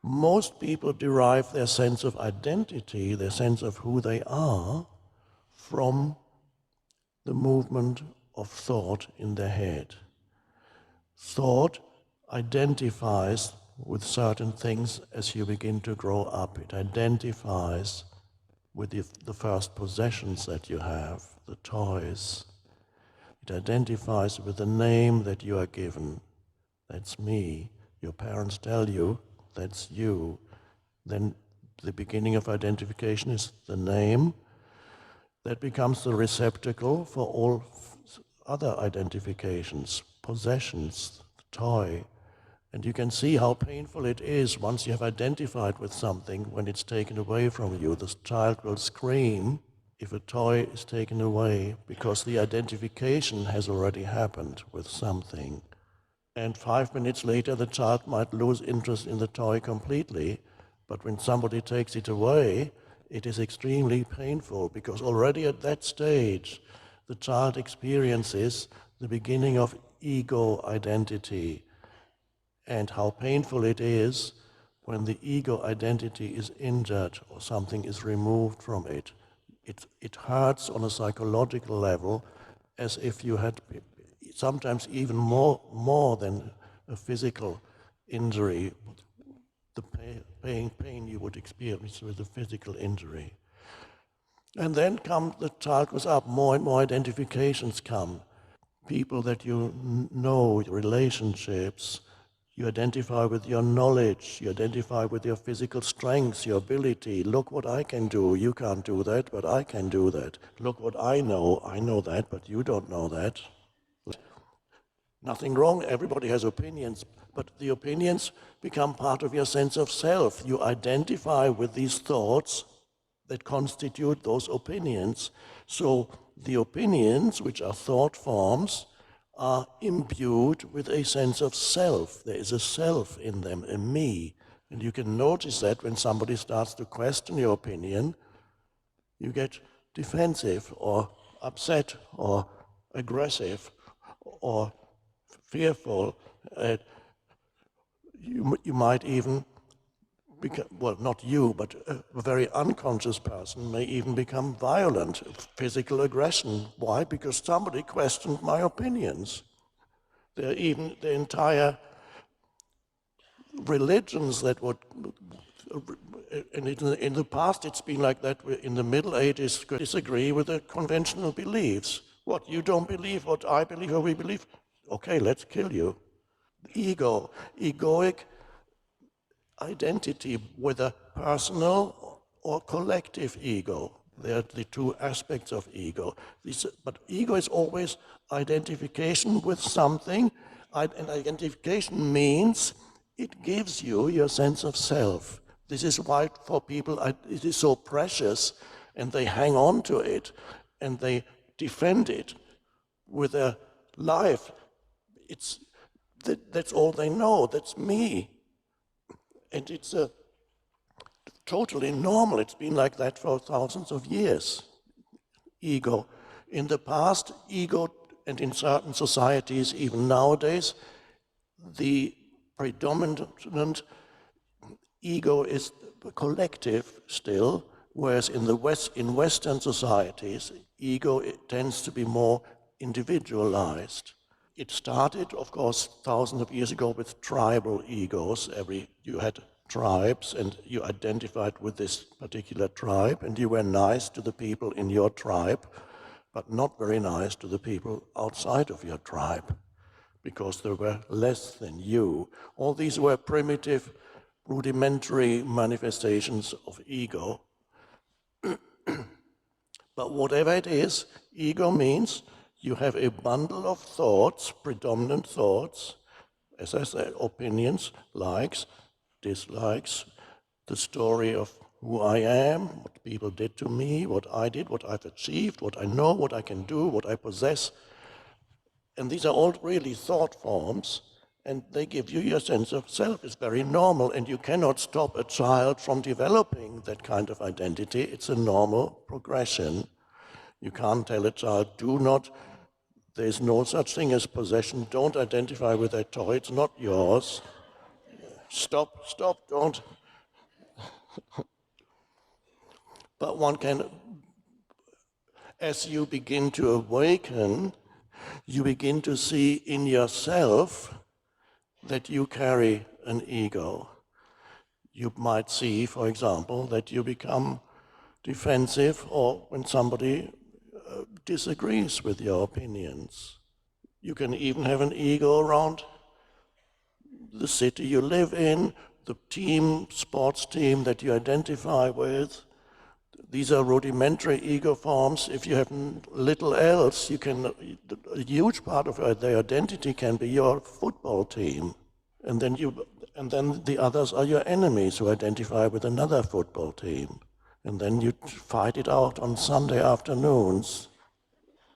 Most people derive their sense of identity, their sense of who they are, from the movement of thought in their head. Thought identifies with certain things as you begin to grow up. It identifies with the first possessions that you have, the toys. It identifies with the name that you are given. That's me. Your parents tell you, that's you. Then the beginning of identification is the name. That becomes the receptacle for all other identifications, possessions, the toy. And you can see how painful it is once you have identified with something when it's taken away from you. The child will scream if a toy is taken away because the identification has already happened with something. And 5 minutes later, the child might lose interest in the toy completely. But when somebody takes it away, it is extremely painful because already at that stage, the child experiences the beginning of ego identity and how painful it is when the ego identity is injured or something is removed from it. It hurts on a psychological level as if you had sometimes even more than a physical injury, the pain you would experience with a physical injury. And then the child goes up, more and more identifications come. People that you know, relationships, you identify with your knowledge, you identify with your physical strengths, your ability. Look what I can do, you can't do that, but I can do that. Look what I know that, but you don't know that. Nothing wrong, everybody has opinions, but the opinions become part of your sense of self. You identify with these thoughts that constitute those opinions. So the opinions, which are thought forms, are imbued with a sense of self. There is a self in them, a me. And you can notice that when somebody starts to question your opinion, you get defensive or upset or aggressive or fearful. You might even become, well, not you, but a very unconscious person may even become violent, physical aggression. Why? Because somebody questioned my opinions. There are even the entire religions that would, and in the past it's been like that. In the Middle Ages, disagree with the conventional beliefs. What, you don't believe what I believe or we believe? Okay, let's kill you. Ego, egoic identity, whether personal or collective ego. They are the two aspects of ego. But ego is always identification with something, and identification means it gives you your sense of self. This is why for people it is so precious, and they hang on to it, and they defend it with their life. That's all they know, that's me. And it's totally normal. It's been like that for thousands of years. Ego. In the past, ego, and in certain societies, even nowadays, the predominant ego is collective still, whereas in Western societies, ego tends to be more individualized. It started, of course, thousands of years ago with tribal egos. You had tribes and you identified with this particular tribe and you were nice to the people in your tribe, but not very nice to the people outside of your tribe because they were less than you. All these were primitive, rudimentary manifestations of ego. But whatever it is, ego means you have a bundle of thoughts, predominant thoughts, as I said, opinions, likes, dislikes, the story of who I am, what people did to me, what I did, what I've achieved, what I know, what I can do, what I possess. And these are all really thought forms, and they give you your sense of self. It's very normal, and you cannot stop a child from developing that kind of identity. It's a normal progression. You can't tell a child, there's no such thing as possession, don't identify with that toy, it's not yours. stop, don't. But one can, as you begin to awaken, you begin to see in yourself that you carry an ego. You might see, for example, that you become defensive or when somebody disagrees with your opinions. You can even have an ego around the city you live in, the team, sports team that you identify with. These are rudimentary ego forms. If you have little else, you can, a huge part of their identity can be your football team. And then the others are your enemies who identify with another football team. And then you fight it out on Sunday afternoons.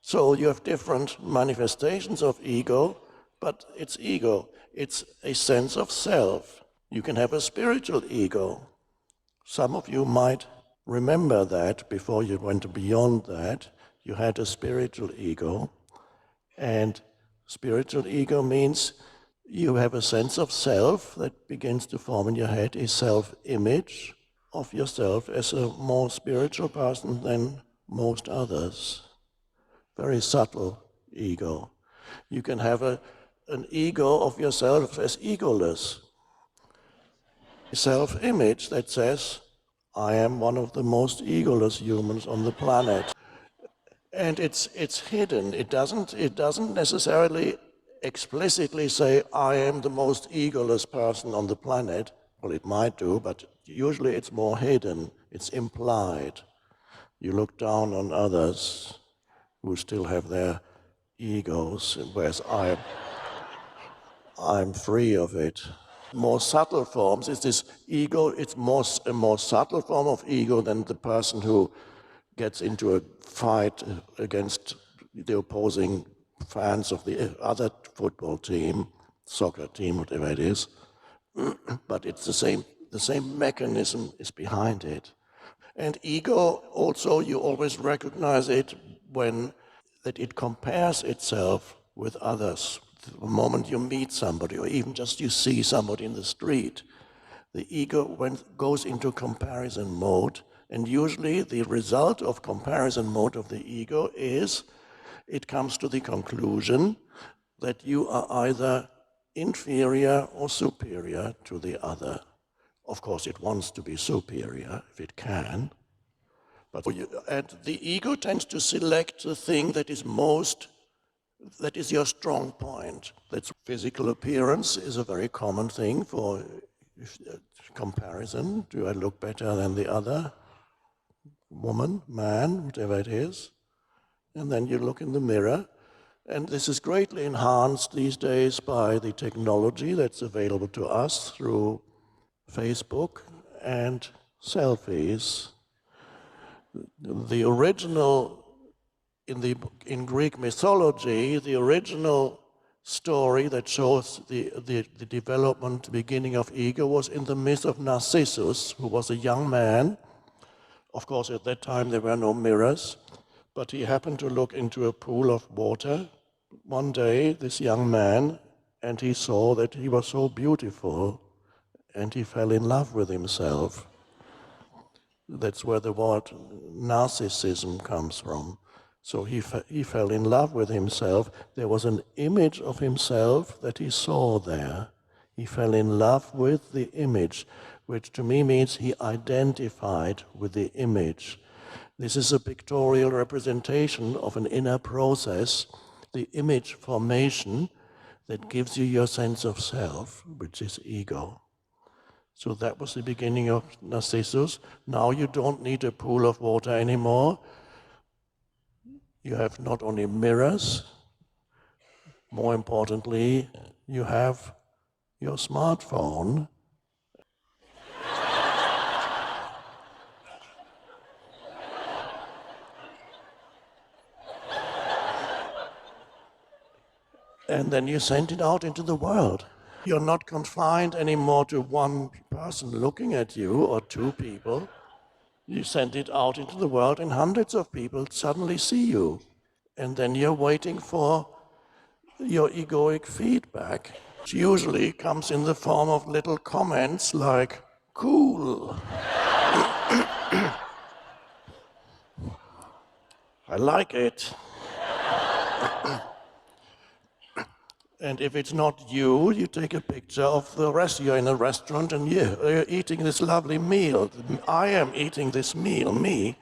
So you have different manifestations of ego, but it's ego. It's a sense of self. You can have a spiritual ego. Some of you might remember that before you went beyond that, you had a spiritual ego. And spiritual ego means you have a sense of self that begins to form in your head, a self-image of yourself as a more spiritual person than most others. Very subtle ego. You can have an ego of yourself as egoless. A self-image that says, I am one of the most egoless humans on the planet. And it's hidden. It doesn't necessarily explicitly say, I am the most egoless person on the planet. Well, it might do, but usually it's more hidden. It's implied. You look down on others who still have their egos, whereas I'm free of it. More subtle forms is this ego. It's a more subtle form of ego than the person who gets into a fight against the opposing fans of the other football team, soccer team, whatever it is. But it's the same mechanism is behind it. And ego also, you always recognize it when that it compares itself with others. The moment you meet somebody, or even just you see somebody in the street, the ego goes into comparison mode, and usually the result of comparison mode of the ego is it comes to the conclusion that you are either inferior or superior to the other. Of course, it wants to be superior if it can. And the ego tends to select the thing that is your strong point. That's physical appearance is a very common thing for comparison. Do I look better than the other woman, man, whatever it is? And then you look in the mirror. And this is greatly enhanced these days by the technology that's available to us through Facebook and selfies. The original, in Greek mythology, the original story that shows the development, beginning of ego was in the myth of Narcissus, who was a young man. Of course, at that time there were no mirrors, but he happened to look into a pool of water one day, this young man, and he saw that he was so beautiful, and he fell in love with himself. That's where the word narcissism comes from. So he fell in love with himself. There was an image of himself that he saw there. He fell in love with the image, which to me means he identified with the image. This is a pictorial representation of an inner process, the image formation that gives you your sense of self, which is ego. So that was the beginning of Narcissus. Now you don't need a pool of water anymore. You have not only mirrors, more importantly, you have your smartphone. And then you send it out into the world. You're not confined anymore to one person looking at you or two people. You send it out into the world and hundreds of people suddenly see you. And then you're waiting for your egoic feedback. It usually comes in the form of little comments like, cool. I like it. And if it's not you, you take a picture of the rest. You're in a restaurant and you're eating this lovely meal. I am eating this meal, me.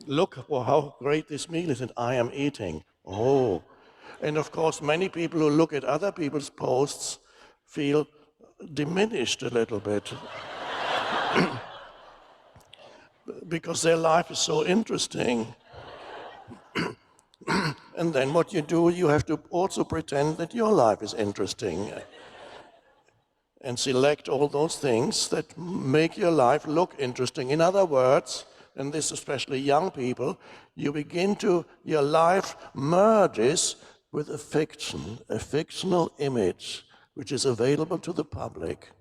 Look how great this meal is, and I am eating. Oh. And of course, many people who look at other people's posts feel diminished a little bit because their life is so interesting. And then what you do, you have to also pretend that your life is interesting and select all those things that make your life look interesting. In other words, and this especially young people, your life merges with a fiction, a fictional image, which is available to the public.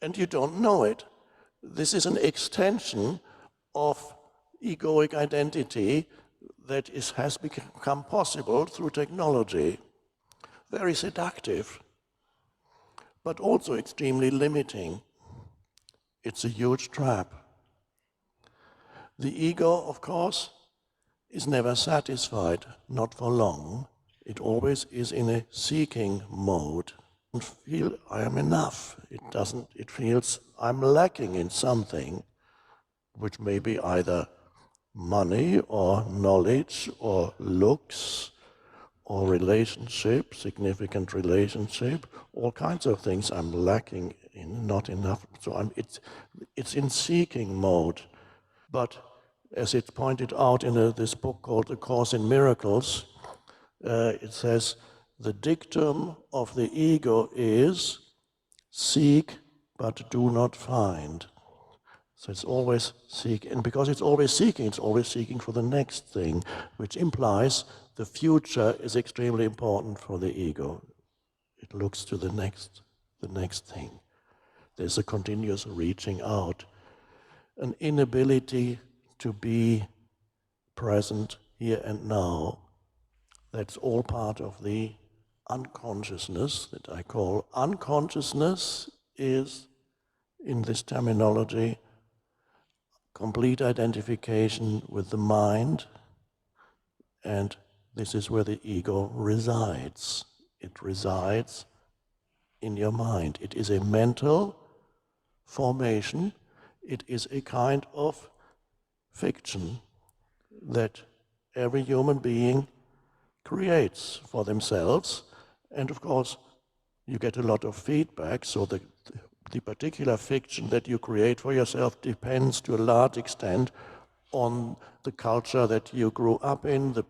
And you don't know it. This is an extension of egoic identity that has become possible through technology. Very seductive, but also extremely limiting. It's a huge trap. The ego, of course, is never satisfied, not for long. It always is in a seeking mode. It doesn't feel I am enough. It feels I'm lacking in something, which may be either money or knowledge or looks or relationship, significant relationship, all kinds of things I'm lacking in, not enough. So it's in seeking mode. But as it's pointed out in this book called The Course in Miracles, it says, the dictum of the ego is, seek but do not find. So it's always seeking, and because it's always seeking for the next thing, which implies the future is extremely important for the ego. It looks to the next thing. There's a continuous reaching out, an inability to be present here and now. That's all part of the unconsciousness that I call. Unconsciousness is, in this terminology, complete identification with the mind, and this is where the ego resides. It resides in your mind. It is a mental formation. It is a kind of fiction that every human being creates for themselves, and of course you get a lot of feedback, so the particular fiction that you create for yourself depends to a large extent on the culture that you grew up in, the